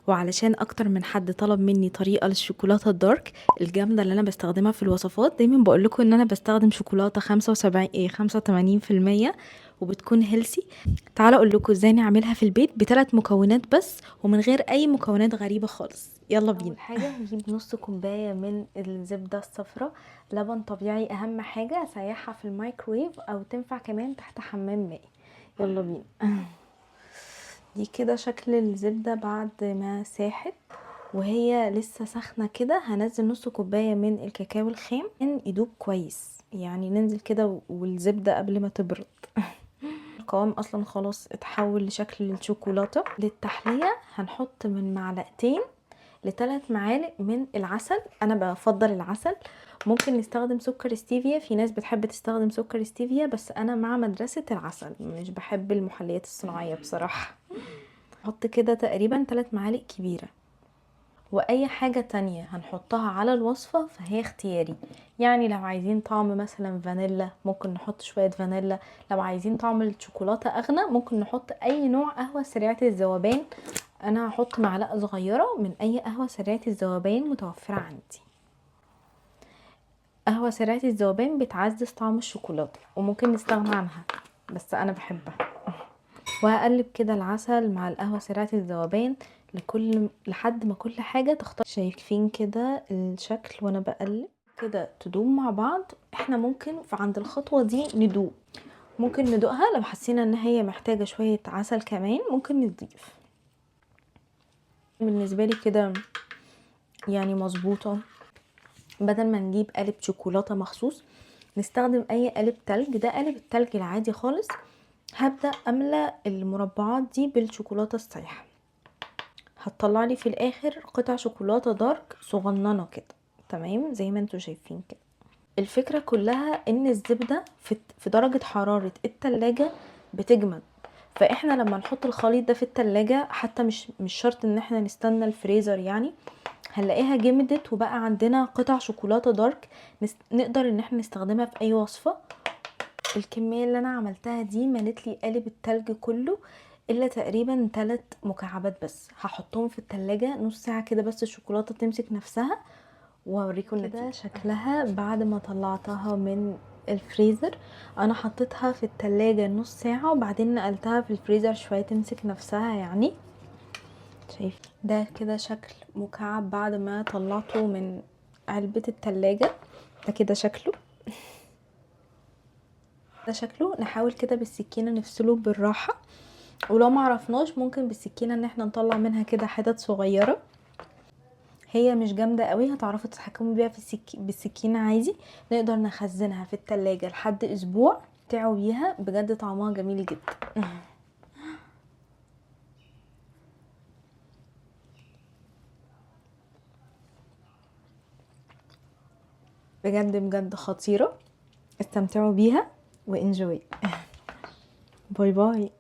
وعلشان اكتر من حد طلب مني طريقه للشوكولاته الدارك الجامده اللي انا بستخدمها في الوصفات، دايما بقول لكم ان انا بستخدم شوكولاته 85% وبتكون هيلسي. تعالوا اقول لكم ازاي نعملها في البيت بثلاث مكونات بس ومن غير اي مكونات غريبه خالص. يلا بينا. اول حاجه هجيب نص كوبايه من الزبده الصفراء، لبن طبيعي، اهم حاجه اسيحها في الميكرويف او تنفع كمان تحت حمام مائي. يلا بينا. دي كده شكل الزبدة بعد ما ساحت وهي لسه سخنة كده. هنزل نص كوباية من الكاكاو الخام يدوب كويس، يعني ننزل كده والزبدة قبل ما تبرد. القوام اصلا خلاص اتحول لشكل الشوكولاتة. للتحلية هنحط من معلقتين ل3 معالق من العسل. انا بفضل العسل، ممكن نستخدم سكر ستيفيا، في ناس بتحب تستخدم سكر ستيفيا بس انا مع مدرسة العسل، مش بحب المحليات الصناعية بصراحة. حط كده تقريبا 3 معالق كبيرة. واي حاجة تانية هنحطها على الوصفة فهي اختياري، يعني لو عايزين طعم مثلا فانيلا ممكن نحط شوية فانيلا، لو عايزين طعم الشوكولاتة اغنى ممكن نحط اي نوع قهوة سريعة الذوبان. انا هحط معلقة صغيرة من اي قهوة سريعة الذوبان متوفرة عندي. قهوة سريعة الذوبان بتعزز طعم الشوكولاتة وممكن نستغنى عنها بس انا بحبها. وهقلب كده العسل مع القهوة سريعة الذوبان لحد ما كل حاجة تختار. شايفين كده الشكل وانا بقلب كده تدوب مع بعض. احنا ممكن عند الخطوة دي ممكن ندوقها، لو حسينا ان هي محتاجة شوية عسل كمان ممكن نضيف. بالنسبة لي كده يعني مظبوطة. بدل ما نجيب قالب شوكولاتة مخصوص نستخدم اي قالب تلج، ده قالب التلج العادي خالص. هبدأ املأ المربعات دي بالشوكولاتة السايحة. هتطلع لي في الاخر قطع شوكولاتة دارك صغننة كده، تمام زي ما انتوا شايفين كده. الفكرة كلها ان الزبدة في درجة حرارة التلاجة بتجمد، فاحنا لما نحط الخليط ده في التلاجة حتى مش شرط ان احنا نستنى الفريزر، يعني هنلاقيها جمدت وبقى عندنا قطع شوكولاتة دارك نقدر ان احنا نستخدمها في اي وصفة. الكمية اللي انا عملتها دي ملت لي قالب التلج كله الا تقريبا 3 مكعبات بس. هحطهم في التلاجة نص ساعة كده بس الشوكولاتة تمسك نفسها واوريكم كده شكلها بعد ما طلعتها من الفريزر. انا حطيتها في التلاجة نص ساعة وبعدين نقلتها في الفريزر شوية تمسك نفسها يعني. شايف ده كده شكل مكعب بعد ما طلعته من علبة التلاجة. ده كده شكله، ده شكله. نحاول كده بالسكينة نفصله بالراحة، ولو ما عرفناش ممكن بالسكينة ان احنا نطلع منها كده حتت صغيرة. هي مش جامدة قوي، هتعرفوا تتحكموا بيها بالسكينة عادي. نقدر نخزنها في التلاجة لحد اسبوع تعوا بيها، بجد طعمها جميل جدا. بجد بجد خطيرة. استمتعوا بيها وانجوي. باي باي.